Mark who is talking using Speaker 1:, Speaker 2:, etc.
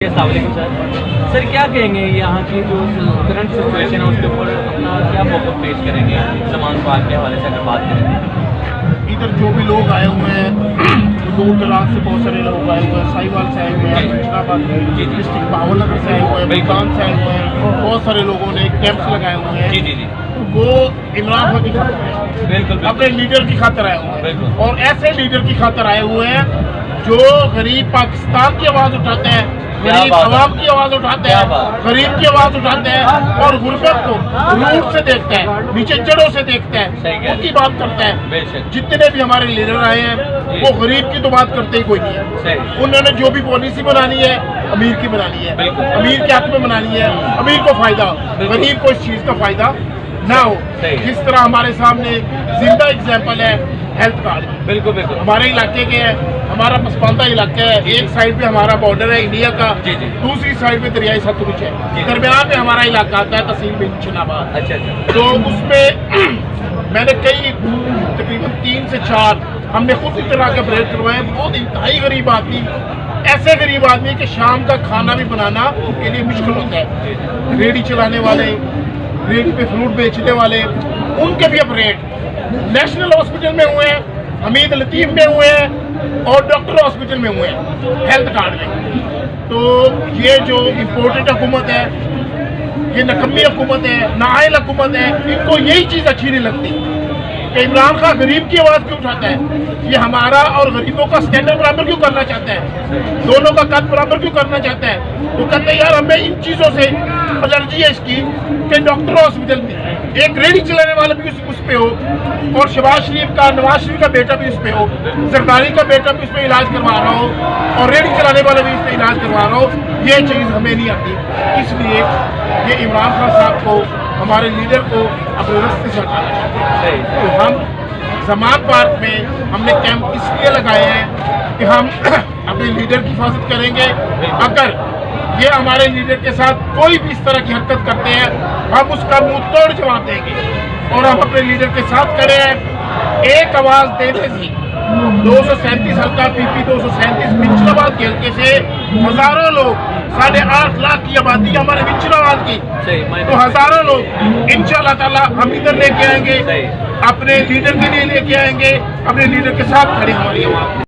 Speaker 1: السلام علیکم سر. سر کیا کہیں گے یہاں کی جو کرنٹ سچویشن ہے اس کے اوپر اپنا کیا موقف پیش کریں گے زمان پاک کے حوالے سے اگر بات کریں؟
Speaker 2: ادھر جو بھی لوگ آئے ہوئے ہیں دور دراز سے بہت سارے لوگ آئے ہوئے ہیں، ساہیوال سے آئے ہوئے ہیں، حیدر آباد ڈسٹرکٹ بہاول نگر سے آئے ہوئے ہیں، ملتان سے آئے ہوئے ہیں، بہت سارے لوگوں نے کیمپس لگائے ہوئے ہیں.
Speaker 1: جی
Speaker 2: وہ عمران خان کی خاطر ہے،
Speaker 1: بالکل
Speaker 2: اپنے لیڈر کی خاطر آئے ہوئے ہیں، اور ایسے لیڈر کی خاطر آئے ہوئے ہیں جو غریب پاکستان کی آواز اٹھاتے ہیں، غریب عوام کی آواز اٹھاتے ہیں، غریب کی آواز اٹھاتے ہیں، اور غربت کو روٹ سے دیکھتے ہیں، نیچے جڑوں سے دیکھتے ہیں، ان کی بات کرتے ہیں. جتنے بھی ہمارے لیڈر آئے ہیں وہ غریب کی تو بات کرتے ہی کوئی نہیں ہے. انہوں نے جو بھی پالیسی بنانی ہے امیر کی بنانی ہے، امیر کے حق میں بنانی ہے، امیر کو فائدہ، غریب کو اس چیز کا فائدہ نہ ہو. جس طرح ہمارے سامنے زندہ اگزامپل ہے ہیلتھ کارڈ. بالکل ہمارے علاقے کے ہے، ہمارا پسماندہ علاقہ ہے، ایک سائڈ پہ ہمارا بارڈر ہے انڈیا کا، دوسری سائڈ پہ دریائے ستلج ہے، درمیان میں ہمارا علاقہ آتا ہے تحصیل بنچن آباد. تو اس میں میں نے کئی تقریباً 3 سے 4 ہم نے خود اس طرح کے آپریٹ کروائے. بہت انتہائی غریب آدمی، ایسے غریب آدمی کہ شام کا کھانا بھی بنانا ان کے لیے مشکل ہوتا ہے. ریڑھی چلانے والے، ریڑھی پہ فروٹ بیچنے والے، ان کے بھی آپریٹ نیشنل ہاسپٹل میں ہوئے ہیں، حمید لطیف میں ہوئے ہیں، اور ڈاکٹر ہاسپٹل میں ہوئے ہیں ہیلتھ کارڈ میں. تو یہ جو امپورٹنٹ حکومت ہے، یہ نکمی حکومت ہے، نااہل حکومت ہے، ان کو یہی چیز اچھی نہیں لگتی کہ عمران خان غریب کی آواز کیوں اٹھاتا ہے. یہ ہمارا اور غریبوں کا اسٹینڈرڈ برابر کیوں کرنا چاہتا ہے، دونوں کا قد برابر کیوں کرنا چاہتا ہے. وہ کہتے ہیں یار ہمیں ان چیزوں سے الرجی ہے اس کی کہ ڈاکٹر ہاسپٹل میں ایک ریڑھی چلانے والا بھی اس پہ ہو، اور شہباز شریف کا، نواز شریف کا بیٹا بھی اس پہ ہو، زرداری کا بیٹا بھی اس پہ علاج کروا رہا ہو، اور ریڑھی چلانے والا بھی اس پہ علاج کروا رہا ہو. یہ چیز ہمیں نہیں آتی. اس لیے یہ عمران خان صاحب کو، ہمارے لیڈر کو اپنے رستے سے ہٹانا چاہتے ہیں. تو ہم زمان پارک میں ہم نے کیمپ اس لیے لگائے ہیں کہ ہم اپنے لیڈر کی حفاظت کریں گے. اگر یہ ہمارے لیڈر کے ساتھ کوئی بھی اس طرح کی حرکت کرتے ہیں ہم اس کا منہ توڑ جواب دیں گے، اور ہم اپنے لیڈر کے ساتھ کھڑے ہیں. ایک آواز دینے سے 237 حلقہ پی پی 237 منچل آباد کے حلقے سے ہزاروں لوگ، 8.5 لاکھ کی آبادی ہمارے منچل آباد کی، تو ہزاروں لوگ انشاءاللہ تعالی ہم ادھر لے کے آئیں گے، اپنے لیڈر کے لیے لے کے آئیں گے، اپنے لیڈر کے ساتھ کھڑے ہماری آواز.